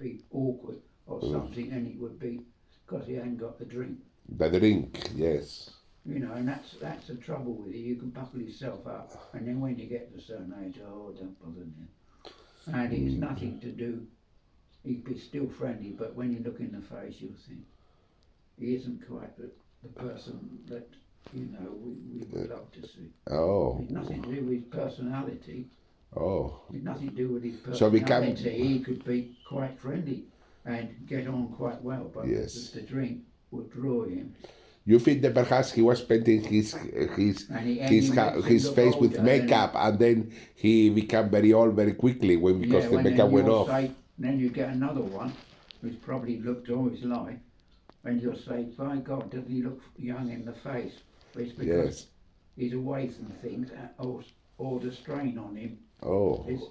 be awkward or something, and it would be because he hadn't got the drink. The drink, yes. You know, and that's the trouble with it. You can buckle yourself up, and then when you get to a certain age, don't bother me. And it's nothing to do. He'd be still friendly, but when you look in the face, you'll think he isn't quite the person that we would love to see. Oh. It's nothing to do with his personality. Oh. It's nothing to do with his So we personality. can... He could be quite friendly and get on quite well, but yes. the drink would draw him. You think that perhaps he was painting his face with makeup, and then he became very old very quickly because the makeup went off. Then you get another one who's probably looked all his life, and you'll say, by God, does he look young in the face? But it's because he's away from things, or the strain on him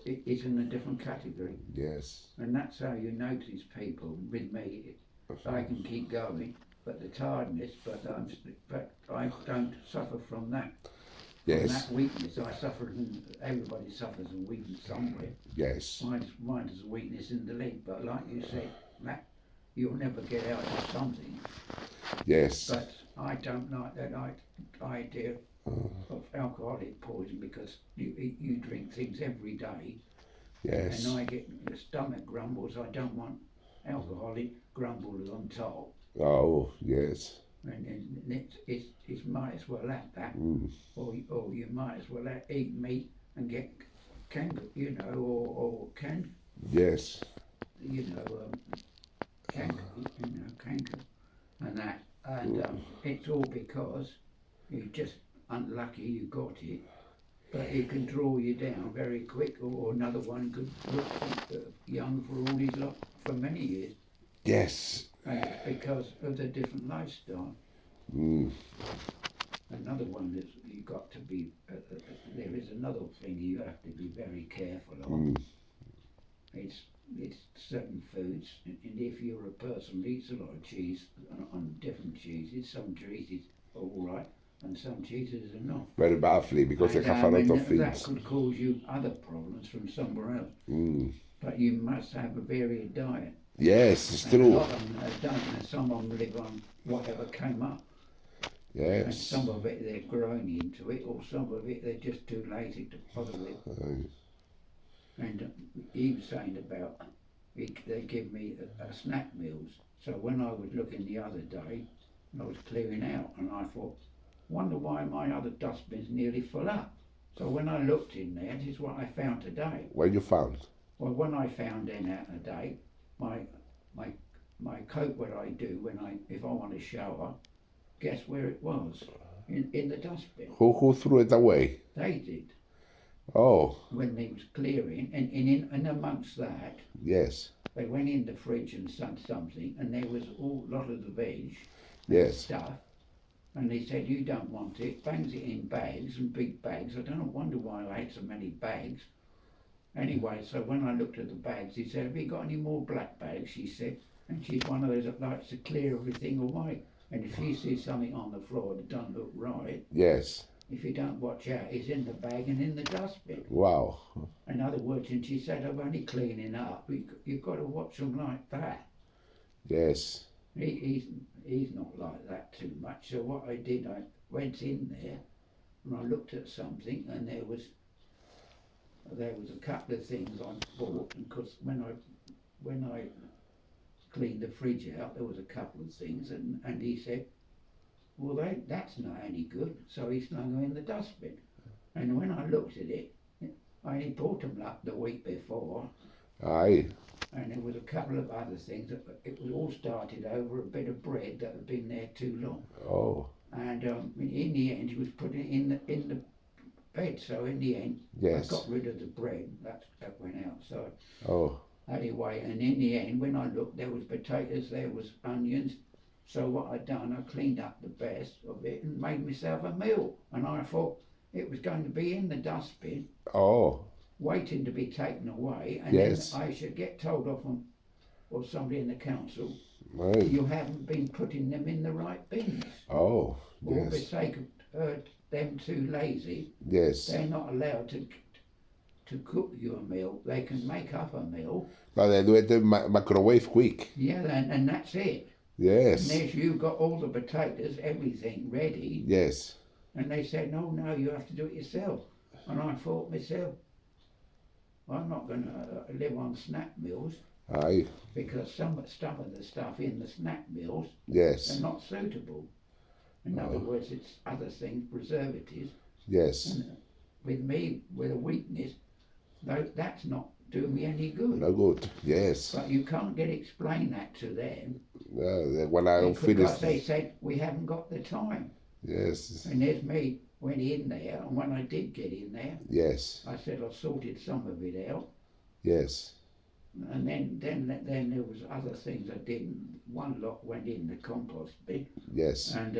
is in a different category. Yes. And that's how you notice people. With me, I can keep going, but the tiredness, but I don't suffer from that. Yes. From that weakness, I suffer. Everybody suffers a weakness somewhere. Yes. Mine is a weakness in the leg, but like you said, Matt, you'll never get out of something. Yes. But I don't like that idea of alcoholic poison, because you drink things every day. Yes. And I get stomach grumbles. I don't want alcoholic grumbles on top. Oh, yes. And it's might as well have that, or you might as well eat meat and get canker, or canker. Yes. Canker, canker, and that, and it's all because you're just unlucky you got it, but it can draw you down very quick, or another one could look young for all his life, for many years. Yes. And it's because of the different lifestyle. Another one is you've got to be, there is another thing you have to be very careful of. It's certain foods, and if you're a person who eats a lot of cheese, on different cheeses, some cheeses are all right, and some cheeses are not. Very badly, because they have a lot of things. That could cause you other problems from somewhere else. But you must have a varied diet. Yes, it's true. A lot of them don't, and some of them live on whatever came up. Yes. And some of it they're growing into it, or some of it they're just too lazy to bother with. And he was saying about, they give me snack meals. So when I was looking the other day, I was clearing out, and I thought, wonder why my other dustbin's nearly full up. So when I looked in there, this is what I found today. What you found? Well, when I found in out today, my coat, what I do if I want to shower, guess where it was? In the dustbin. Who threw it away? They did. Oh. When they was clearing, and in amongst that, yes, they went in the fridge and something, and there was a lot of the veg, stuff, and they said, you don't want it, bangs it in bags, and big bags. I don't wonder why I had so many bags. Anyway, so when I looked at the bags, he said, have you got any more black bags? She said, and she's one of those that likes to clear everything away. And if she sees something on the floor that doesn't look right, yes, if you don't watch out, it's in the bag and in the dustbin. Wow. In other words, and she said, I'm only cleaning up. You've got to watch them like that. Yes. He's not like that too much. So what I did, I went in there and I looked at something, and there was a couple of things I bought, because when I cleaned the fridge out, there was a couple of things, and he said, well, that's not any good, so he slung them in the dustbin. And when I looked at it, I only bought them like the week before. Aye. And there was a couple of other things. It was all started over a bit of bread that had been there too long. Oh. And in the end, he was putting it in the bed. So in the end, yes, I got rid of the bread. That went out. So oh. Anyway, and in the end, when I looked, there was potatoes, there was onions. So what I'd done, I cleaned up the best of it and made myself a meal. And I thought it was going to be in the dustbin. Oh. Waiting to be taken away, and yes, then I should get told off or somebody in the council, right, you haven't been putting them in the right bins. Oh, yes. Or for sake of them too lazy, yes, they're not allowed to to cook you a meal. They can make up a meal. No, they do it in microwave quick. Yeah, and that's it. And Yes. there's you got all the potatoes, everything ready. Yes. And they said, no, you have to do it yourself. And I thought myself, I'm not going to live on snack meals Aye. because some of the stuff in the snack meals Yes. are not suitable. In other words, it's other things, preservatives. Yes. And with me, with a weakness, that's not doing me any good. No good. Yes. But you can't explain that to them. When I Because finished. they said, we haven't got the time. Yes. And there's me, went in there, and when I did get in there, Yes. I said I sorted some of it out. Yes. And then there was other things I didn't. One lot went in the compost bin. Yes. And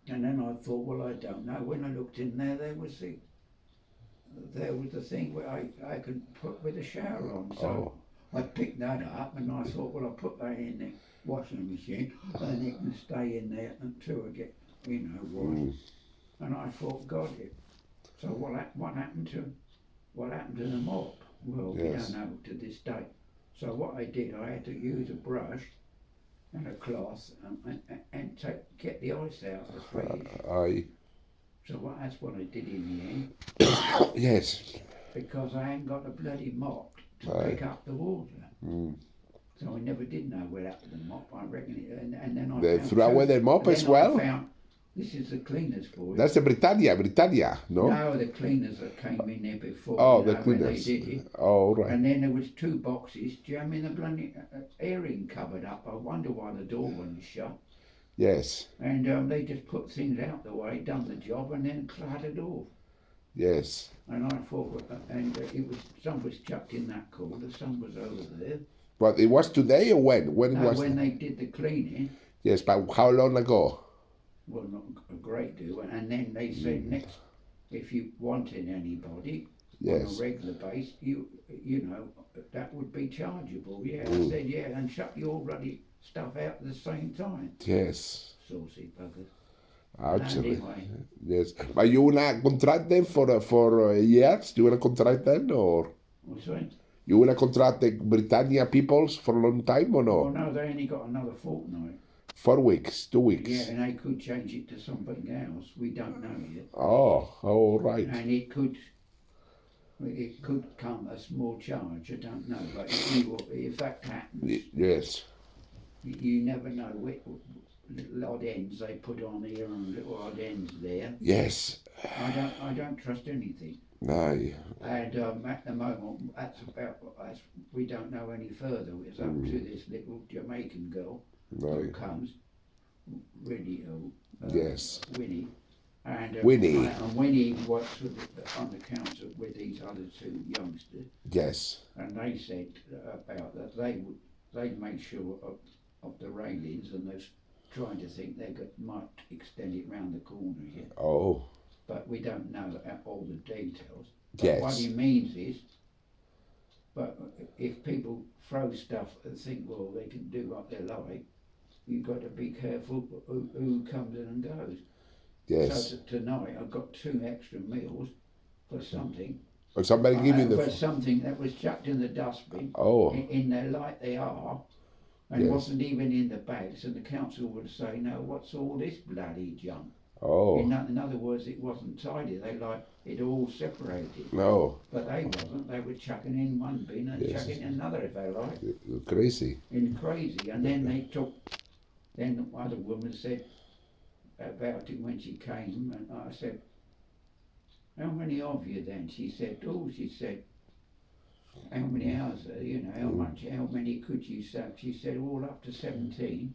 then I thought, well, I don't know. When I looked in there, there was the thing where I could put with a shower on. So I picked that up, and I thought, well, I'll put that in the washing machine, and it can stay in there until I get, washed. And I thought, got it. So what happened to the mop? Well, we don't know to this day. So what I did, I had to use a brush and a cloth and get the ice out of the fridge. Aye. So that's what I did in the end. Yes. Because I ain't got a bloody mop to pick up the water. So I never did know where that was the mop. I reckon it, and then I They found threw away the mop as well. This is the cleaners for it. That's the Britannia, no? No, the cleaners that came in there before. Oh, the when they cleaners. did it. Oh, right. And then there was 2 boxes jamming the bloody airing cupboard up. I wonder why the door wasn't shut. Yes. And they just put things out the way, done the job, and then clattered off. Yes. And I thought, some was chucked in that corner, some was over there. But it was today or when? When was When they did the cleaning. Yes, but how long ago? Well, not a great deal. And then they said next, if you wanted anybody on a regular base, you know, that would be chargeable. Yeah, I said, yeah, and shut your bloody stuff out at the same time. Yes. Saucy buggers. Actually. Anyway. Yes. But you wanna contract them for years? You wanna contract them or? What's that? You wanna contract the Britannia peoples for a long time or no? Oh no, they only got another fortnight. 4 weeks, 2 weeks. Yeah, and they could change it to something else. We don't know yet. Oh, all right. And it could come a small charge. I don't know, but if that happens, Yes. you never know. Little odd ends they put on here and little odd ends there. Yes. I don't trust anything. Aye. And at the moment, we don't know any further. It's up to this little Jamaican girl who comes, really Yes. Winnie. And Winnie. And Winnie works on the council with these other 2 youngsters. Yes. And they said about that they'd make sure of the railings, and they're trying to think might extend it round the corner here. Oh. But we don't know all the details. But Yes. what he means is, but if people throw stuff and think, well, they can do what they like, you've got to be careful who comes in and goes. Yes. So tonight I've got 2 extra meals for something. Or somebody give you For the. something that was chucked in the dustbin. Oh. In there like they are. And Yes. wasn't even in the bags, and the council would say, no, what's all this bloody junk? Oh. In other words, it wasn't tidy. They like it all separated. No. But they wasn't. They were chucking in one bin and Yes. chucking in another, if they like. Crazy. In crazy. And then they took. Then the other woman said about it when she came, and I said, "How many of you then?" She said, "How many hours? How many could you serve?" She said, "All up to 17."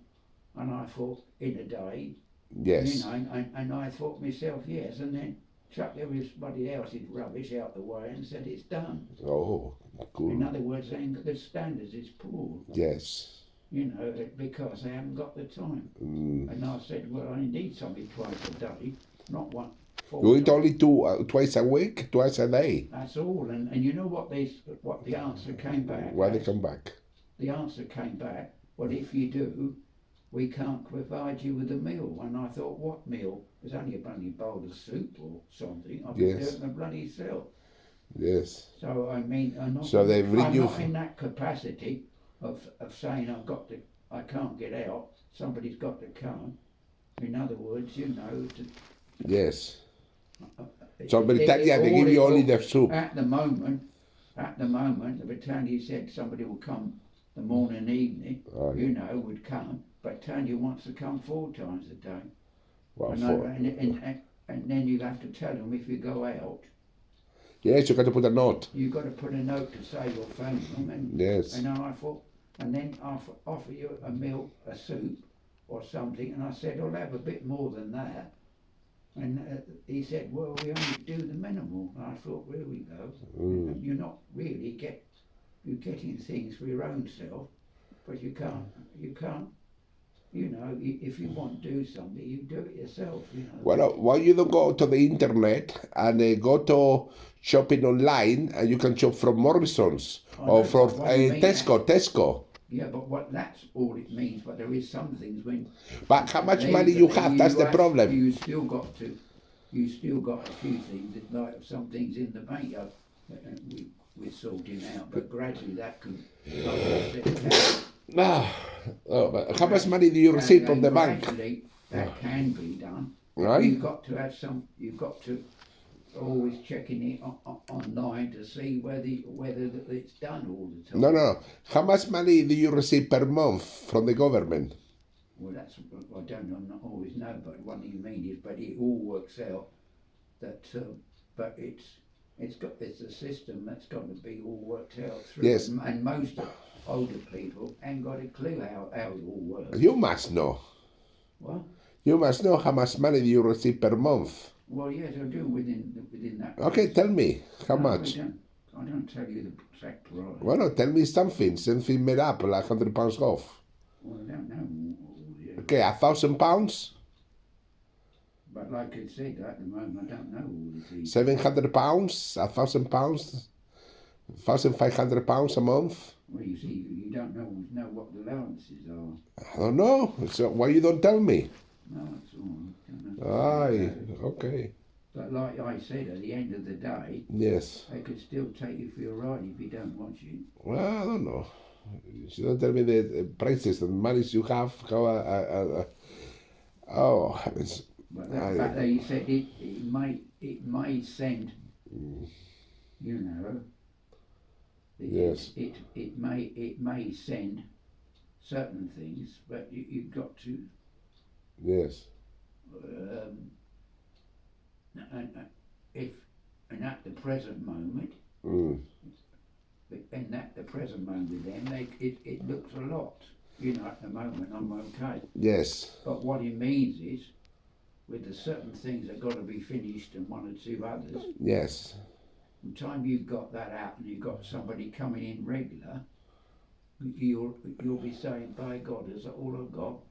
And I thought, in a day. Yes. And I thought myself, yes, and then chucked everybody else's rubbish out the way and said it's done. Oh, cool. In other words, the standards is poor, Yes. because they haven't got the time. Mm. And I said, well, I need something twice a day, not one. You eat only twice a week, twice a day. That's all. And you know what the answer came back? Why they come back? The answer came back, well, if you do, we can't provide you with a meal. And I thought, what meal? There's only a bloody bowl of soup or something. I could do it in a bloody cell. Yes. So I mean, So they bring I'm you. not in that capacity of saying I can't get out. Somebody's got to come. In other words, Yes. uh, So Britannia, they give you only the soup. at the moment, the Britannia said somebody will come the morning and evening. Oh, Would come. Britannia wants to come 4 times a day. well, And then you have to tell them if you go out. yes, you got to put a note. You've got to put a note to say you'll phone them. And Yes. and I thought, and then offer you a meal, a soup, or something. And I said, I'll have a bit more than that. And he said, well, we only do the minimal. And I thought, there we go. Mm. You're not really you're getting things for your own self, but you can't. If you want to do something, you do it yourself. Well, why you don't go to the internet and go to shopping online and you can shop from Morrison's or from Tesco. Yeah, but that's all it means. But there is some things when. But how much money you have? That's the problem. You still got a few things, like some things in the bank. We're sorting out, but gradually that could. But how much money do you receive from the bank? That can be done. Right. You've got to always checking it online to see whether it's done all the time. No. How much money do you receive per month from the government? Well, I don't know. I not always know, but what you mean is, but it all works out that. But it's a system that's got to be all worked out through. Yes. And most older people ain't got a clue how it all works. You must know. What? You must know how much money do you receive per month. Well, yes, I do within that. Okay, tell me how much. I don't tell you the exact price. Well, no, tell me something made up, like £100 off. Well, I don't know. Okay, £1,000. But like I said, at the moment, I don't know all the details. £700, £1,000, £1,500 a month. Well, you see, you don't know what the allowances are. I don't know. So why you don't tell me? No, that's all. Aye, okay. But like I said, at the end of the day, yes, they could still take you for your ride if you don't want you. Well, I don't know. You don't tell me the prices and monies you have. How oh heavens! But that fact that you said it may send, Yes. It may send certain things, but you've got to. Yes. And at the present moment, and at the present moment with them, it looks a lot. At the moment I'm okay. Yes. But what it means is, with the certain things that got to be finished and one or two others. Yes. By the time you've got that out and you've got somebody coming in regular, you'll be saying, by God, is that all I've got?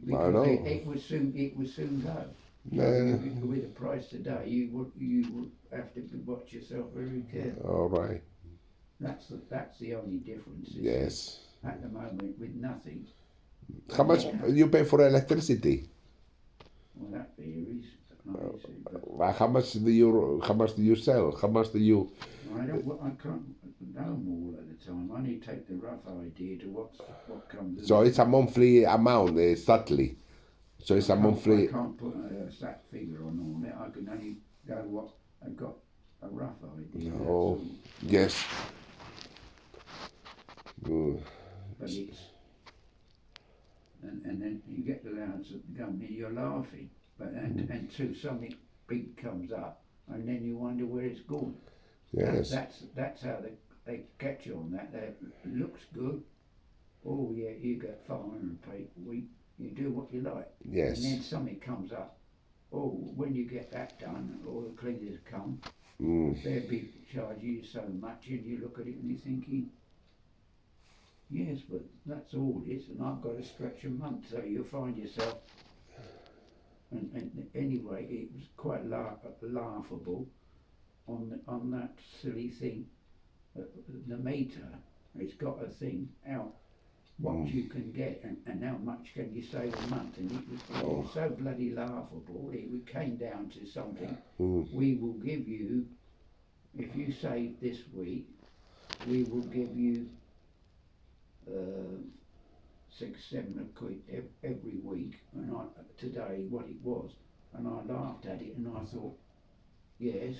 Because I know. It would soon go. Yeah. With the price today, you would have to watch yourself very carefully. All right. That's the only difference. Yes. At the moment, with nothing. How much you pay for electricity? Well, that varies. How much do you sell? How much do you? I can't know all at the time. I only take the rough idea to what comes. So it's a monthly amount, exactly. So it's a monthly. I can't put a exact figure on it. I can only go what I've got a rough idea. Oh, yes. But it's and then you get the allowance at the government, you're laughing. But until something big comes up, and then you wonder where it's gone. Yes. That's how they catch you on that. It looks good. Oh yeah, you get £500 per week. You do what you like. Yes. And then something comes up. Oh, when you get that done, all the cleaners come. They'll be charging you so much, and you look at it and you're thinking, yes, but that's all it is, and I've got to stretch a month, so you'll find yourself. And anyway, it was quite laughable on that silly thing. The meter, it's got a thing out what you can get and how much can you save a month, and it was so bloody laughable. It came down to something. We will give you if you say this week, we will give you 6, 7 quid every week, and today what it was, and I laughed at it, and I thought, yes,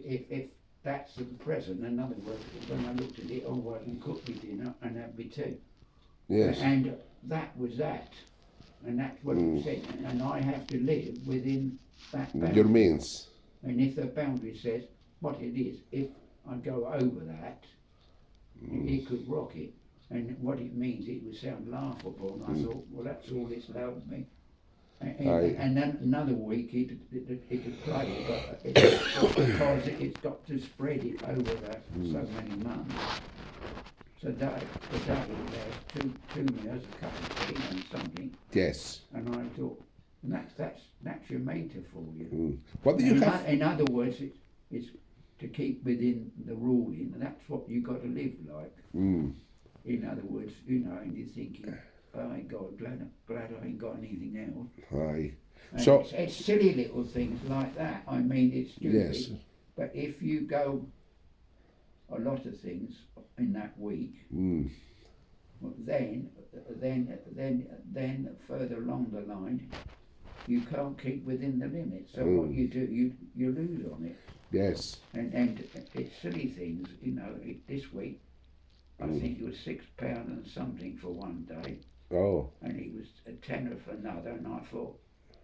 if that's the present. In other words, when I looked at it, oh, well, I can cook me dinner and have me tea. Yes. And that was that, and that's what it said, and I have to live within that boundary. Your means. And if the boundary says what it is, if I go over that, it could rock it. And what it means, it would sound laughable. And I thought, well, that's all it's allowed me. And then another week it could play it, but because it's got to spread it over that so many months. So today there's two meals, a cup of tea and something. Yes. And I thought, and that's your meter for you. What do you have? In other words, it's to keep within the ruling, and that's what you got to live like. In other words, and you're thinking, by God, glad I ain't got anything else. Aye. And So it's silly little things like that. I mean, it's stupid. Yes. But if you go a lot of things in that week, then further along the line, you can't keep within the limits. So what you do, you lose on it. Yes. And it's silly things, this week, I think it was £6 and something for one day, Oh. and it was a tenner for another, and I thought,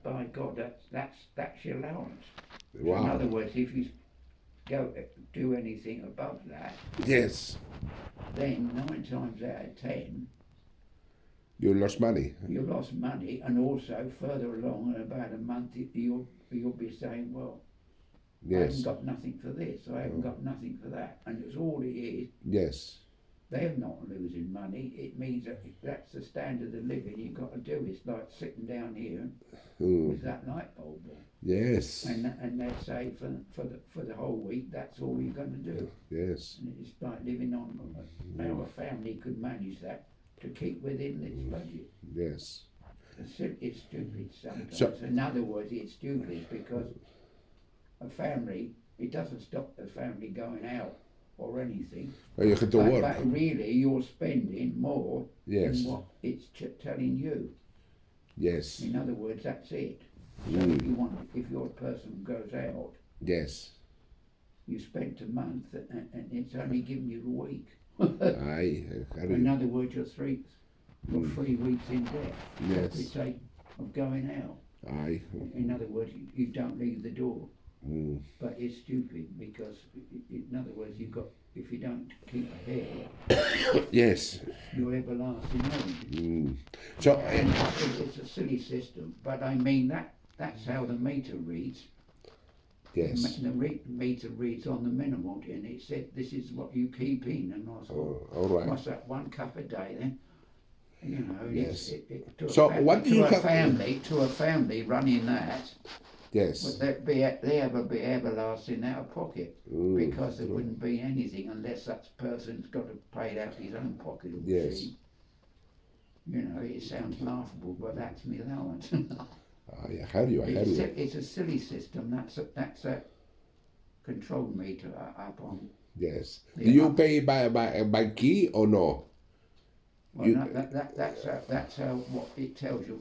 by God, that's your allowance. Wow. So in other words, if you do anything above that, Yes. then 9 times out of 10, You lost money. you lost money, and also further along in about a month, you'll be saying, well, I Yes. haven't got nothing for this, I haven't got nothing for that, and it's all it is. Yes. They're not losing money. It means that's the standard of living you've got to do. It's like sitting down here with that light bulb on. Yes. And they say for the whole week, that's all you're going to do. Yes. And it's like living on how a family could manage that to keep within its budget. Yes. It's stupid sometimes. So- In other words, it's stupid because a family, it doesn't stop the family going out or anything. Well, you have to But work. really, you're spending more Yes. than what it's telling you. Yes. In other words, that's it. So if you're a person who goes out, Yes. you spent a month and it's only giving you a week. Aye. In other words, you're 3 weeks in debt. Yes. For the sake of going out. Aye. In other words, you don't leave the door. But it's stupid because, in other words, if you don't keep ahead, Yes. you're everlasting home. So And it's a silly system, but I mean that's how the meter reads. yes. The meter reads on the minimum, and it said this is what you keep in, and I thought, All right. what's that, 1 cup a day then? Yes. To what do you have? To a family running that, Yes. they ever be everlasting out of pocket because there wouldn't be anything unless that person's got to pay it out of his own pocket. Yes. It sounds laughable, but that's my allowance. I heard you. It's a silly system. That's a control meter up on. Yes. Yeah. Do you pay by key or no? Well, that's how what it tells you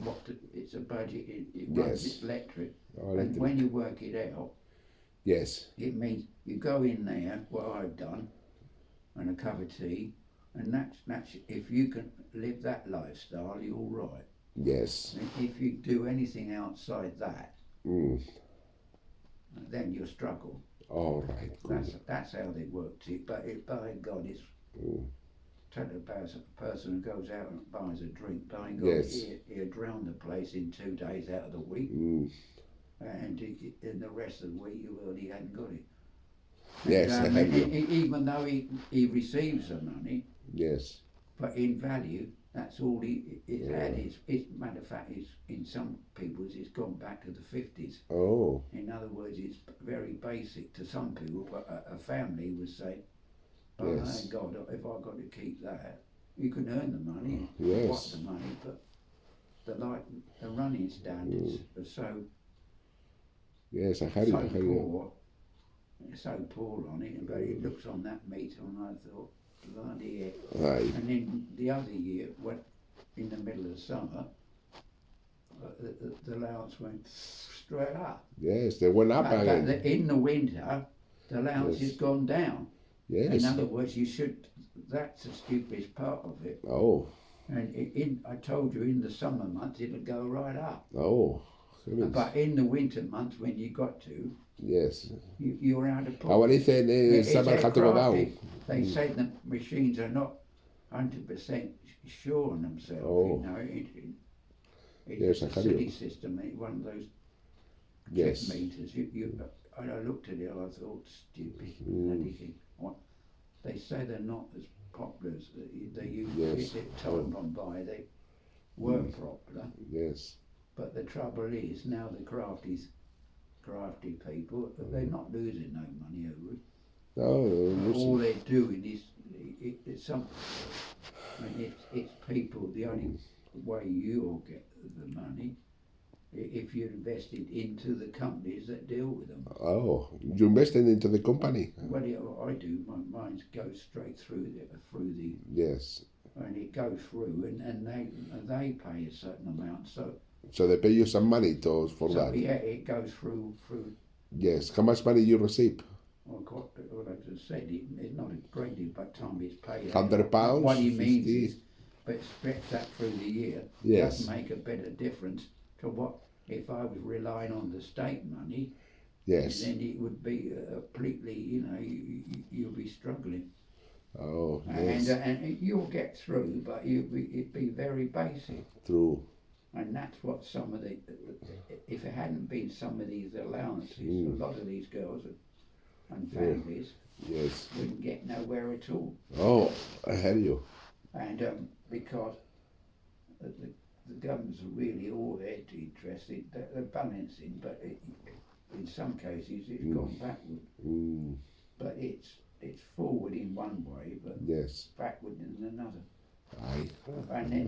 it's a budget. It runs Yes. its electric, Oh, and when you work it out, yes. it means you go in there. What I've done, and a cup of tea, and that's if you can live that lifestyle, you're all right. Yes. And if you do anything outside that, then you struggle. All right. That's how they worked it. But by God, it's tell about a person who goes out and buys a drink. By God, Yes. he'll drown the place in 2 days out of the week, and in the rest of the week he hadn't got it. Yes. And, I heard you. even though he receives the money, Yes. but in value, that's all it's had. Matter of fact, in some people's it's gone back to the 50s. Oh. In other words, it's very basic to some people, but a family would say, "Oh Yes. my God, if I've got to keep that, you can earn the money, Yes. what the money, but the running standards are so Yes, I heard you. poor so poor on it, but it looks on that meter, and I thought, bloody heck. Right. And then the other year, when in the middle of summer, the allowance went straight up. Yes, they went up But again. in the winter, the allowance has Yes. gone down. Yes. In other words, that's the stupidest part of it. Oh. And I told you, in the summer months, it'll go right up. Oh. Heavens. But in the winter months, when you got to, Yes. you're out of pocket. Ahora dicen It's summer had to go crafty. down. They say the machines are not 100% sure on themselves. Oh. You know, Yes, it's I a heard silly you. system. One of those Yes. check meters. I looked at it. I thought, stupid. Bloody thing. What? They say they're not as popular as they used to be. Yes. Time gone by, they were popular. Yes. But the trouble is, now the crafty people, they're not losing no money over it. No, All they're doing is it's some. It's people. The only way you'll get the money if you invest it into the companies that deal with them. Oh, you invested into the company? Well, I do. Mine goes straight through the. Yes. And it goes through, and they pay a certain amount. So they pay you some money for that? Yeah, it goes through. Yes. How much money you receive? Well, what I just said, it's not a great deal by the time it's paid. £100? What he means 50? is, but stretch that through the year, Yes. does make a better difference to what if I was relying on the state money. Yes. Then it would be completely, you'll be struggling. Oh, yes. And you'll get through, but it'd be very basic. True. And that's what some of if it hadn't been some of these allowances, a lot of these girls and families Yes. wouldn't get nowhere at all. Oh, I hear you. And because the governments are really all they're interested, they're balancing, but in some cases it's gone backward. Mm. But it's forward in one way, but Yes. backward in another. Aye. And then